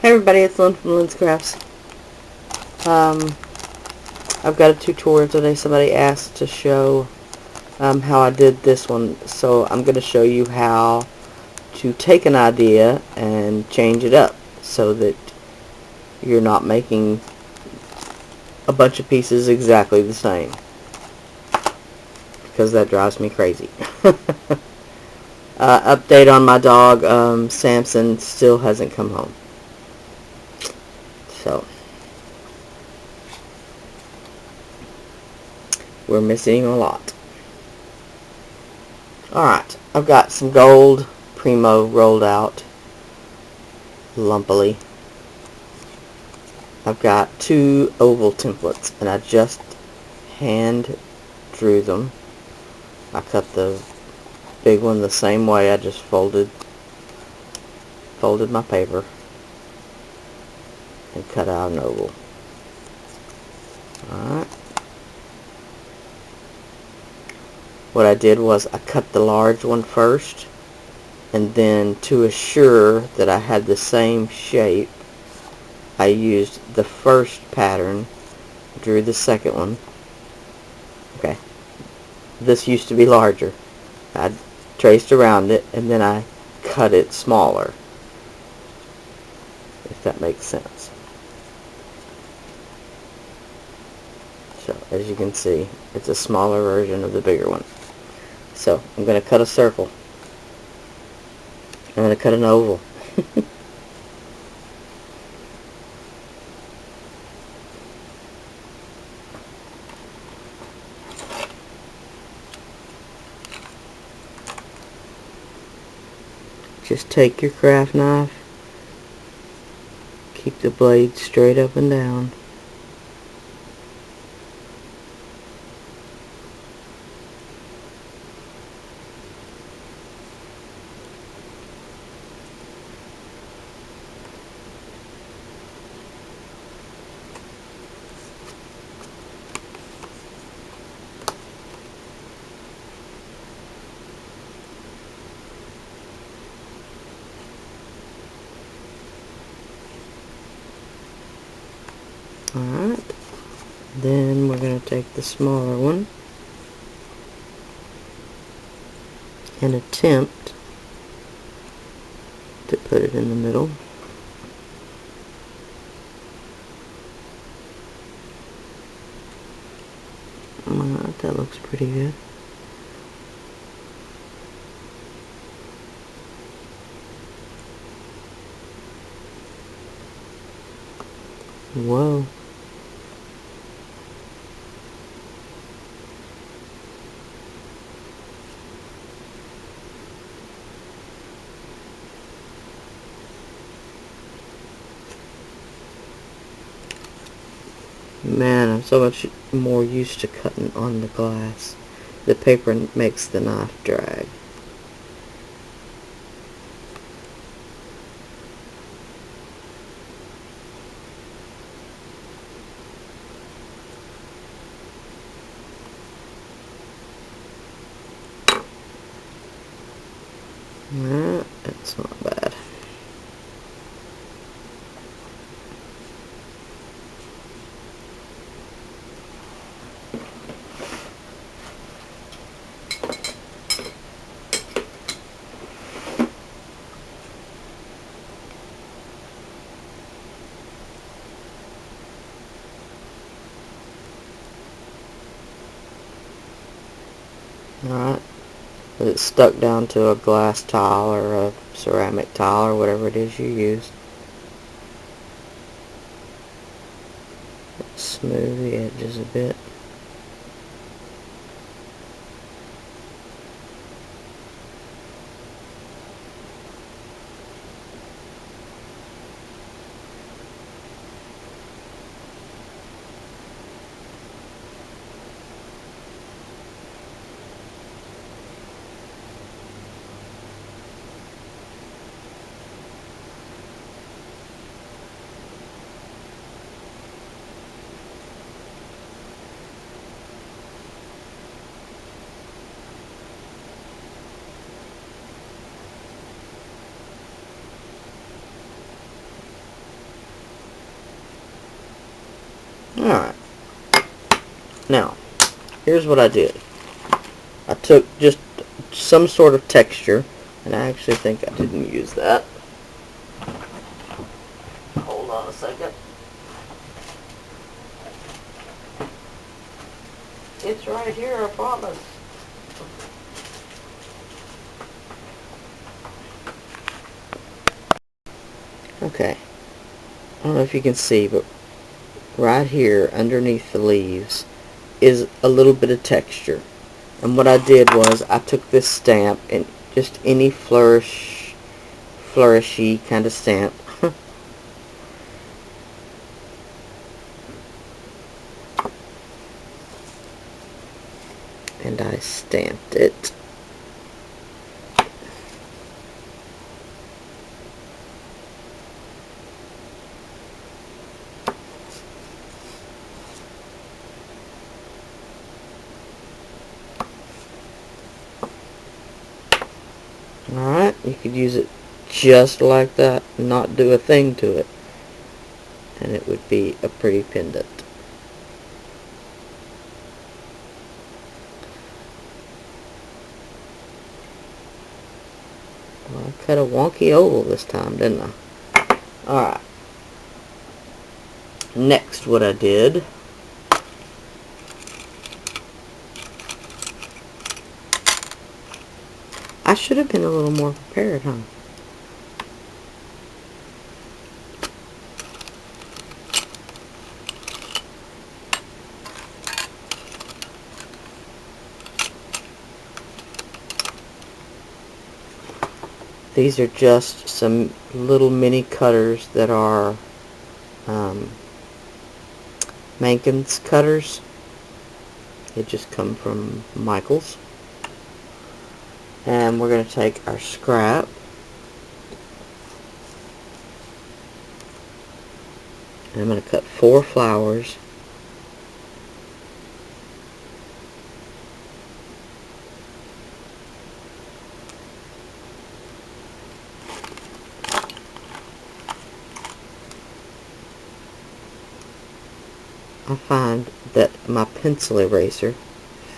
Hey everybody, it's Lyn from Lyn's Crafts. I've got a tutorial today. Somebody asked to show how I did this one, so I'm going to show you how to take an idea and change it up so that you're not making a bunch of pieces exactly the same, because that drives me crazy. Update on my dog, Samson still hasn't come home. So we're missing a lot. Alright, I've got some gold Primo rolled out lumpily. I've got two oval templates, and I just hand drew them. I cut the big one the same way. I just folded my paper and cut out an oval. Alright. What I did was I cut the large one first, and then to assure that I had the same shape, I used the first pattern, drew the second one. Okay, this used to be larger. I traced around it, and then I cut it smaller, if that makes sense. So, as you can see, it's a smaller version of the bigger one. So, I'm going to cut a circle. I'm going to cut an oval. Just take your craft knife, keep the blade straight up and down. Alright, then we're going to take the smaller one and attempt to put it in the middle. Alright, that looks pretty good. Whoa. Man, I'm so much more used to cutting on the glass. The paper makes the knife drag. Nah, that's not bad. Alright, it's stuck down to a glass tile or a ceramic tile or whatever it is you use. Smooth the edges a bit. Alright. Now, here's what I did. I took just some sort of texture, and I actually think I didn't use that. Hold on a second. It's right here, I promise. Okay. I don't know if you can see, but right here underneath the leaves is a little bit of texture. And what I did was I took this stamp, and just any flourishy kind of stamp, and I stamped it. Alright, you could use it just like that, not do a thing to it, and it would be a pretty pendant. Well, I cut a wonky oval this time, didn't I? Alright. Next, what I did, I should have been a little more prepared, huh? These are just some little mini cutters that are Mankins cutters. They just come from Michael's. And we're going to take our scrap, and I'm going to cut 4 flowers. I find that my pencil eraser,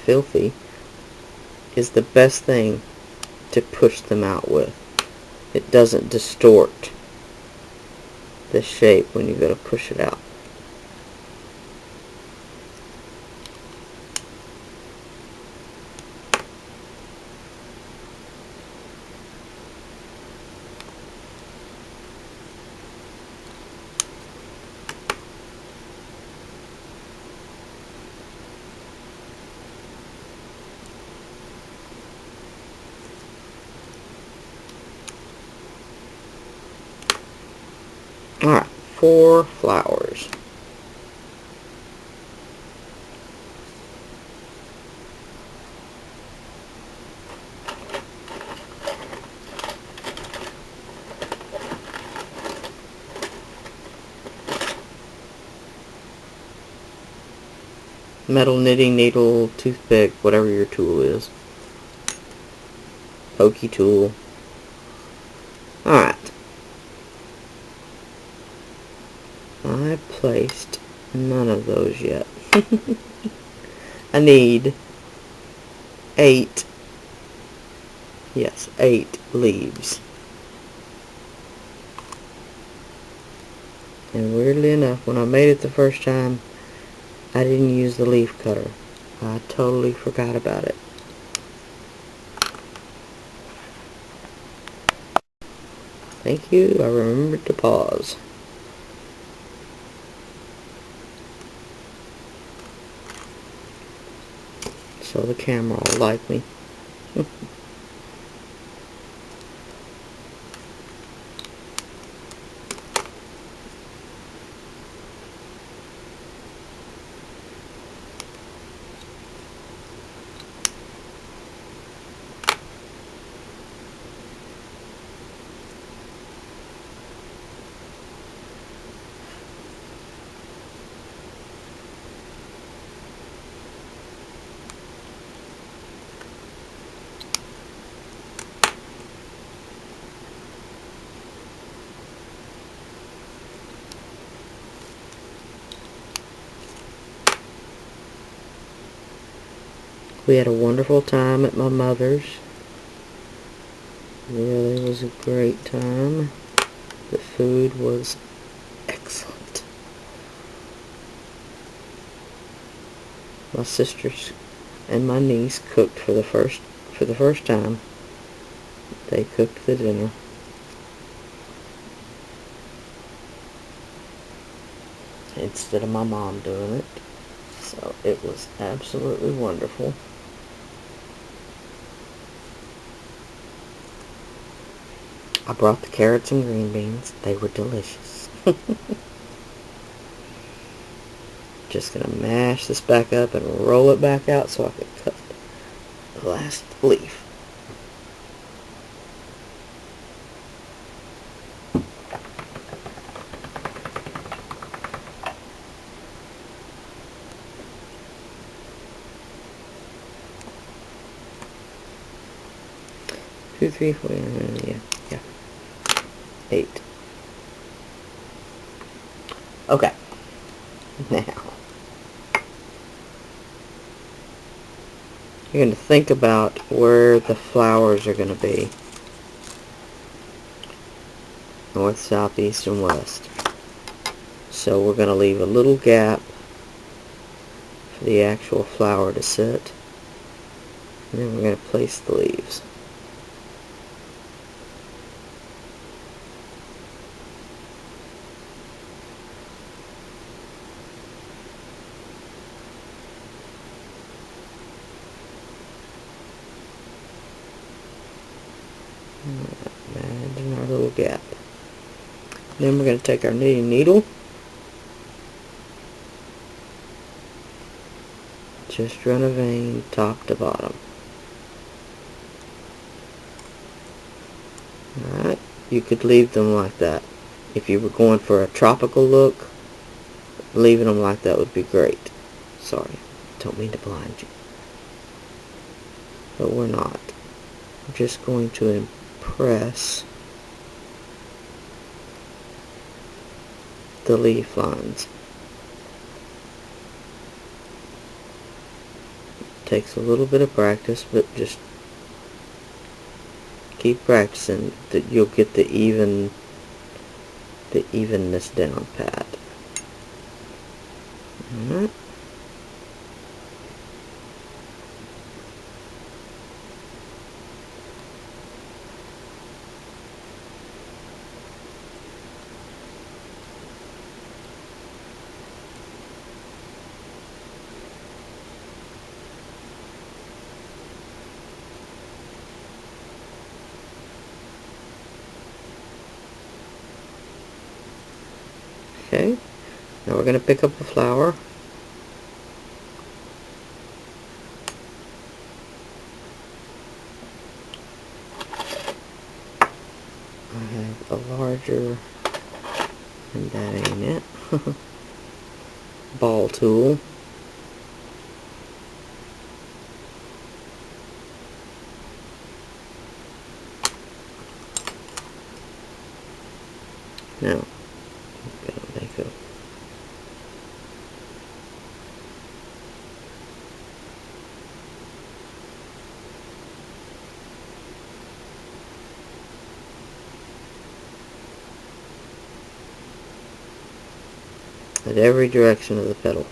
Filthy, is the best thing to push them out with. It doesn't distort the shape when you go to push it out. Alright, 4 flowers. Metal knitting needle, toothpick, whatever your tool is. Pokey tool. Alright. I placed none of those yet. I need 8. Yes, 8 leaves. And weirdly enough, when I made it the first time, I didn't use the leaf cutter. I totally forgot about it. Thank you, I remembered to pause. So the camera will like me. We had a wonderful time at my mother's. Really was a great time. The food was excellent. My sisters and my niece cooked for the first time. They cooked the dinner. Instead of my mom doing it. So it was absolutely wonderful. I brought the carrots and green beans. They were delicious. Just gonna mash this back up and roll it back out so I can cut the last leaf. Two, three, four, yeah. 8. Okay. Now, you're going to think about where the flowers are going to be. North, south, east, and west. So we're going to leave a little gap for the actual flower to sit. And then we're going to place the leaves. Imagine our little gap. Then we're going to take our knitting needle. Just run a vein top to bottom. Alright, you could leave them like that. If you were going for a tropical look, leaving them like that would be great. Sorry, don't mean to blind you. But we're not. We're just going to impress the leaf lines. Takes a little bit of practice, but just keep practicing that you'll get the evenness down pat. Alright. Okay, now we're going to pick up a flower. I have a larger, and that ain't it, ball tool. Now, I'm going to make at every direction of the petal.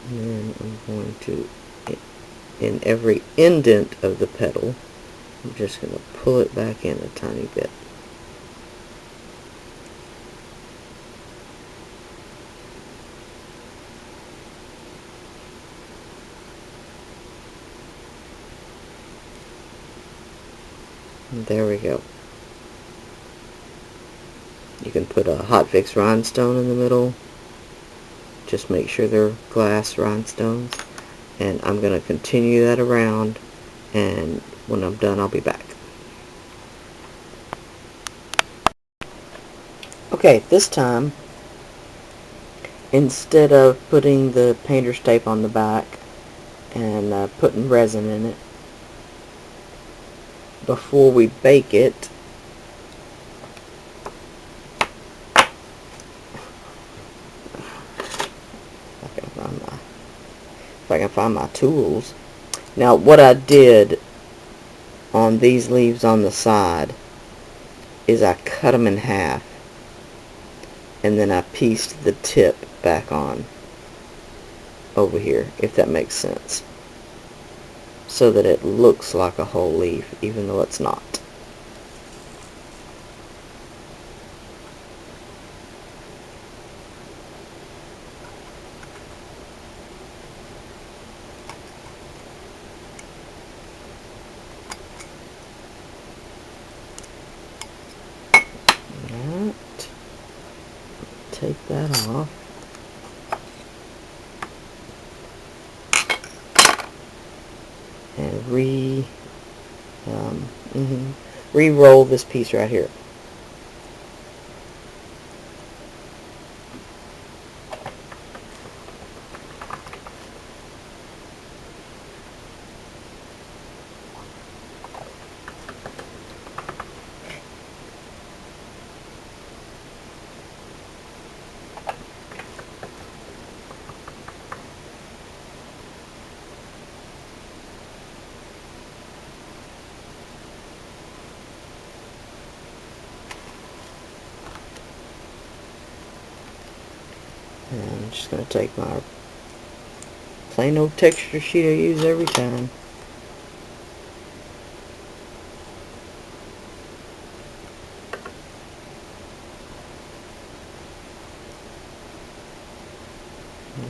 And then I'm going to, in every indent of the petal, I'm just going to pull it back in a tiny bit. And there we go. You can put a hot fix rhinestone in the middle. Just make sure they're glass rhinestones. And I'm going to continue that around, and when I'm done I'll be back. Okay, this time, instead of putting the painter's tape on the back and putting resin in it, before we bake it, if I can find my tools. Now what I did on these leaves on the side is I cut them in half, and then I pieced the tip back on over here, if that makes sense, so that it looks like a whole leaf even though it's not. Alright, take that off. And re-roll this piece right here. And I'm just going to take my plain old texture sheet I use every time.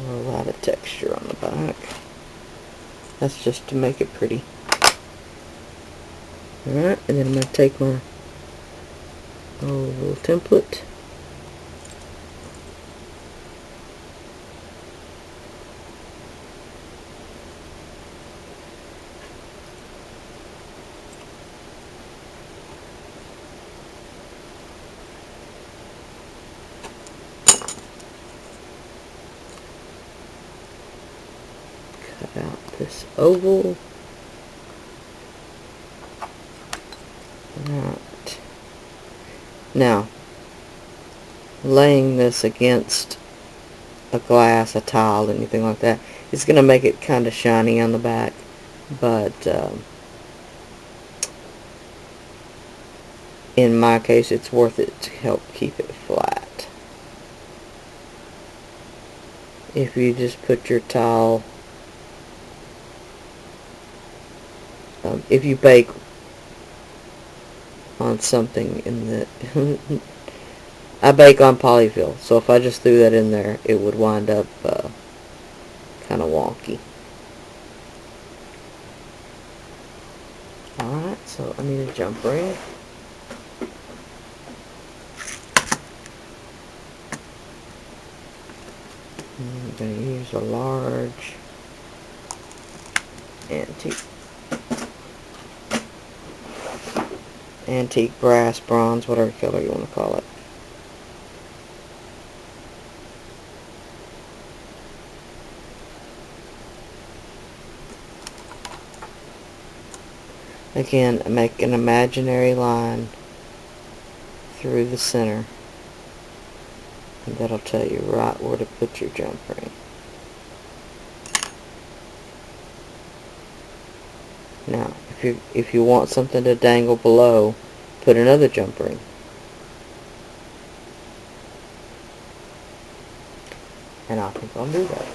A lot of texture on the back. That's just to make it pretty. Alright, and then I'm going to take my little template. Cut out this oval. Right. Now, laying this against a glass, a tile, anything like that, it's going to make it kind of shiny on the back, but in my case it's worth it to help keep it flat. If you just put your tile, if you bake on something in the I bake on polyfill, so if I just threw that in there, it would wind up kind of wonky. Alright, so I need a jump ring. I'm going to use a large antique brass, bronze, whatever color you want to call it. Again, make an imaginary line through the center, and that'll tell you right where to put your jump ring. Now, if you want something to dangle below, put another jump ring. And I think I'll do that.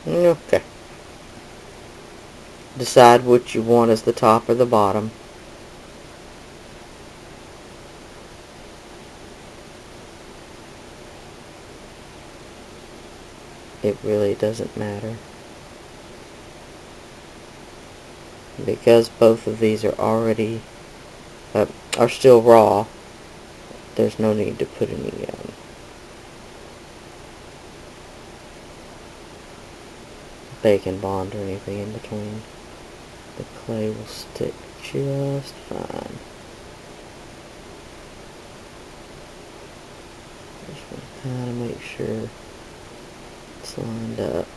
Okay. Decide what you want as the top or the bottom. It really doesn't matter, because both of these are already are still raw, there's no need to put any bacon bond or anything in between. The clay will stick just fine. Just want to kind of make sure it's lined up.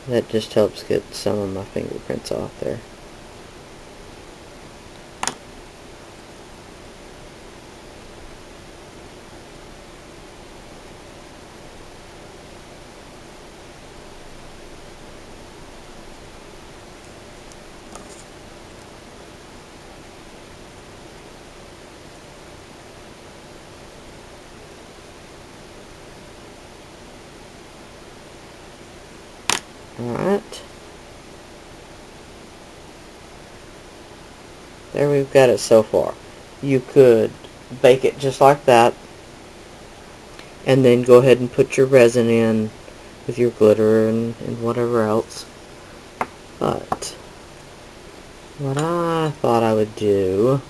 That just helps get some of my fingerprints off there. Alright. There we've got it so far. You could bake it just like that, and then go ahead and put your resin in with your glitter and whatever else. But what I thought I would do,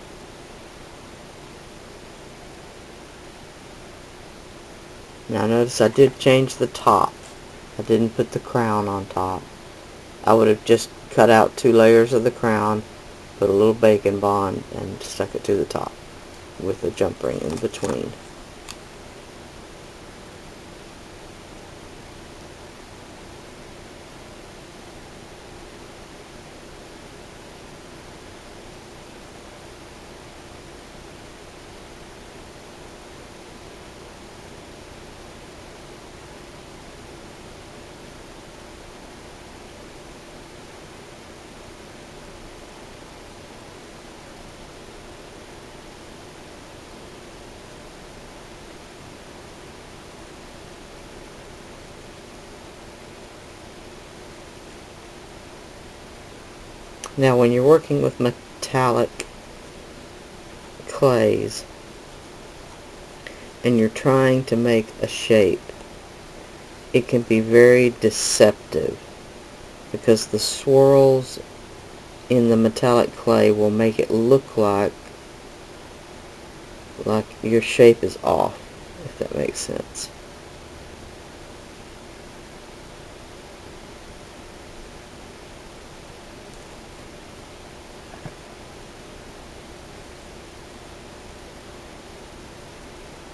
now notice I did change the top. I didn't put the crown on top. I would have just cut out 2 layers of the crown, put a little bacon bond, and stuck it to the top with a jump ring in between. Now when you're working with metallic clays and you're trying to make a shape, it can be very deceptive because the swirls in the metallic clay will make it look like your shape is off, if that makes sense.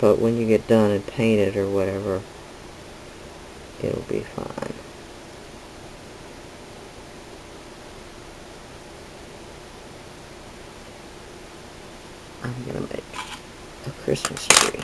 But when you get done and paint it or whatever, it'll be fine. I'm gonna make a Christmas tree.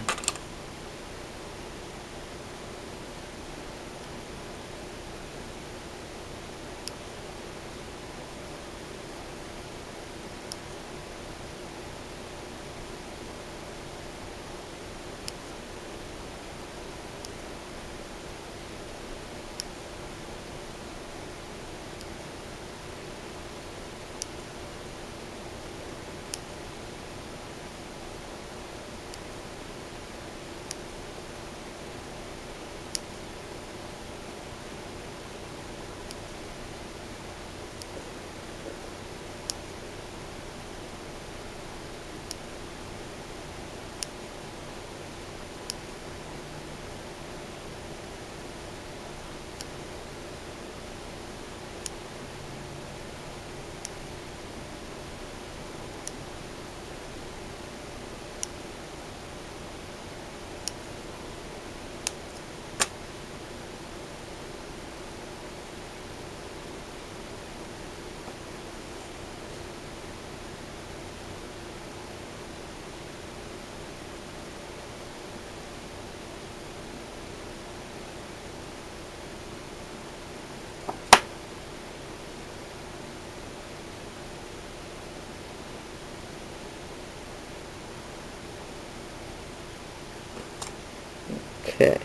Okay.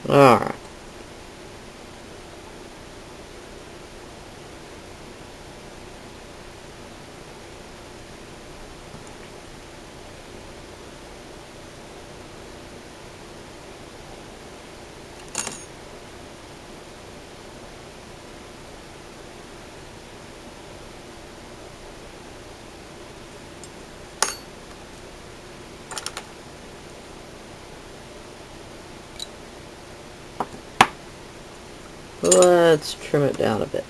Alright. Let's trim it down a bit.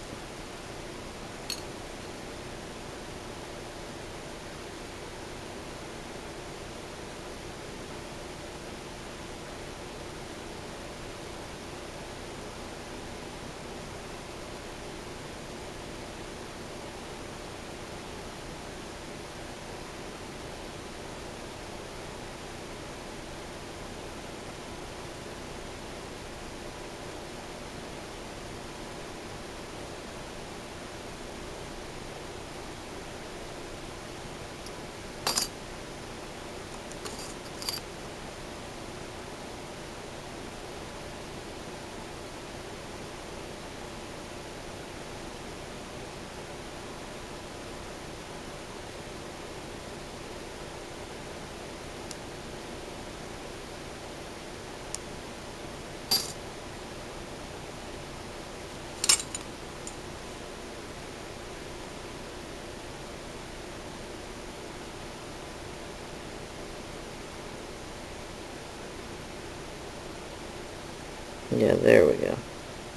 Yeah, there we go.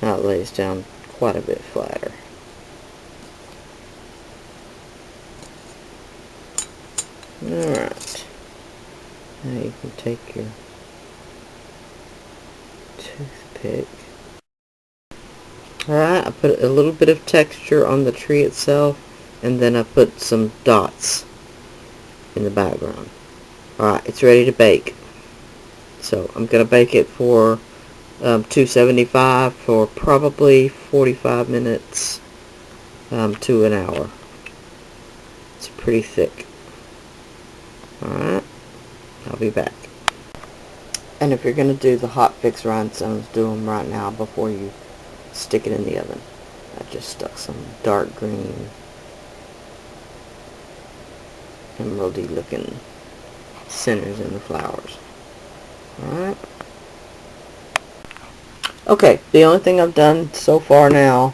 Now it lays down quite a bit flatter. Alright. Now you can take your toothpick. Alright, I put a little bit of texture on the tree itself, and then I put some dots in the background. Alright, it's ready to bake. So I'm going to bake it for 275 for probably 45 minutes to an hour. It's pretty thick. Alright, I'll be back. And if you're going to do the hot fix rhinestones, do them right now before you stick it in the oven. I just stuck some dark green, emeraldy looking centers in the flowers. Alright. Okay, the only thing I've done so far now,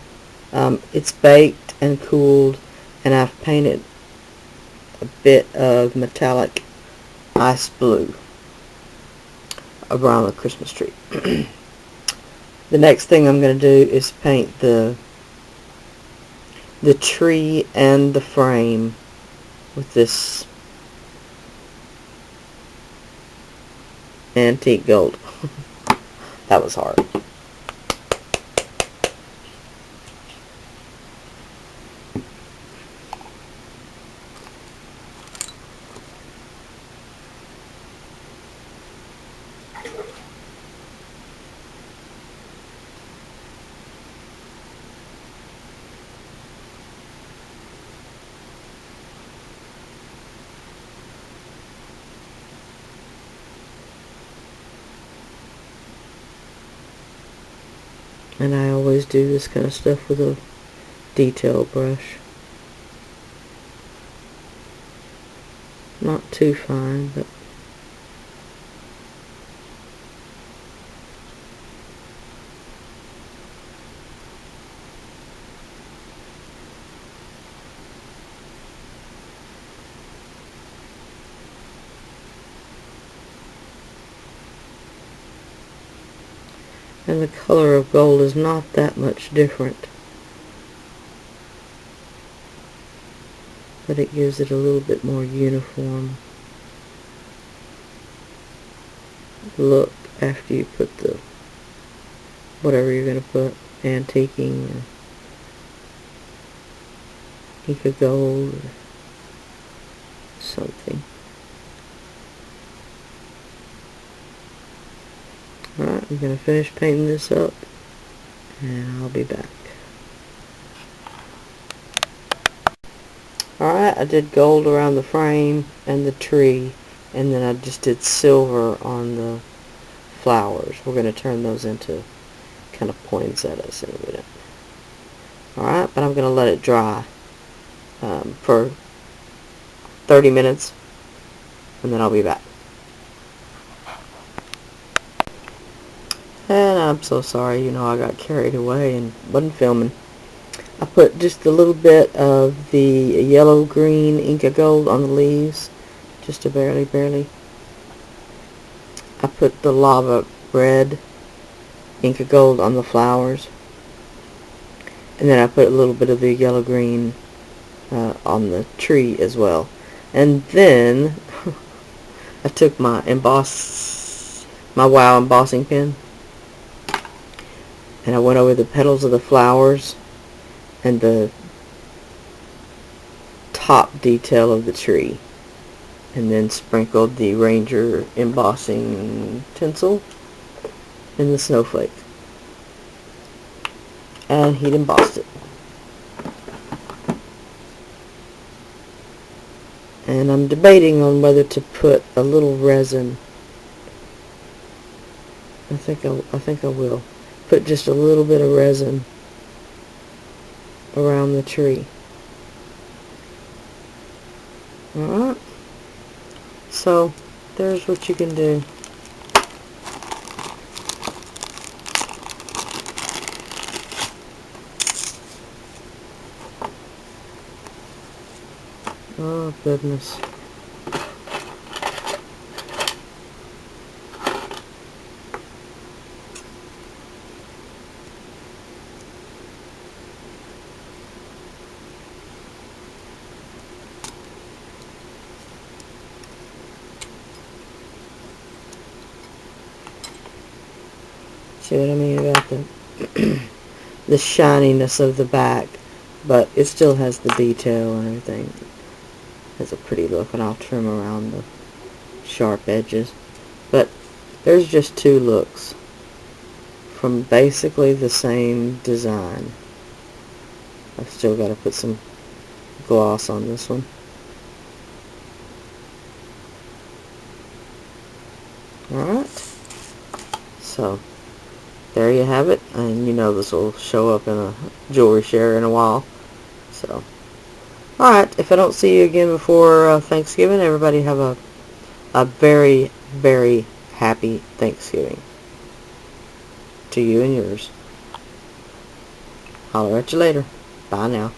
it's baked and cooled, and I've painted a bit of metallic ice blue around the Christmas tree. The next thing I'm going to do is paint the tree and the frame with this antique gold. That was hard. And I always do this kind of stuff with a detail brush. Not too fine, but And the color of gold is not that much different, but it gives it a little bit more uniform look after you put the whatever you're going to put, antiquing or Inca gold or something. Alright, I'm going to finish painting this up and I'll be back. Alright, I did gold around the frame and the tree, and then I just did silver on the flowers. We're going to turn those into kind of poinsettias in a minute. Alright, but I'm going to let it dry for 30 minutes, and then I'll be back. And I'm so sorry, I got carried away and wasn't filming. I put just a little bit of the yellow-green Inca gold on the leaves, just a barely. I put the lava red Inca gold on the flowers, and then I put a little bit of the yellow-green on the tree as well. And then I took my Wow embossing pen, and I went over the petals of the flowers and the top detail of the tree, and then sprinkled the Ranger embossing tinsel in the snowflake, and he'd embossed it. And I'm debating on whether to put a little resin. I think I will put just a little bit of resin around the tree. Alright, so there's what you can do. Oh goodness. See what I mean about the shininess of the back, but it still has the detail and everything. Has a pretty look, and I'll trim around the sharp edges. But there's just two looks from basically the same design. I've still got to put some gloss on this one. Alright, so there you have it, and this will show up in a jewelry share in a while. So, alright, if I don't see you again before Thanksgiving, everybody have a very, very happy Thanksgiving to you and yours. Holler at you later. Bye now.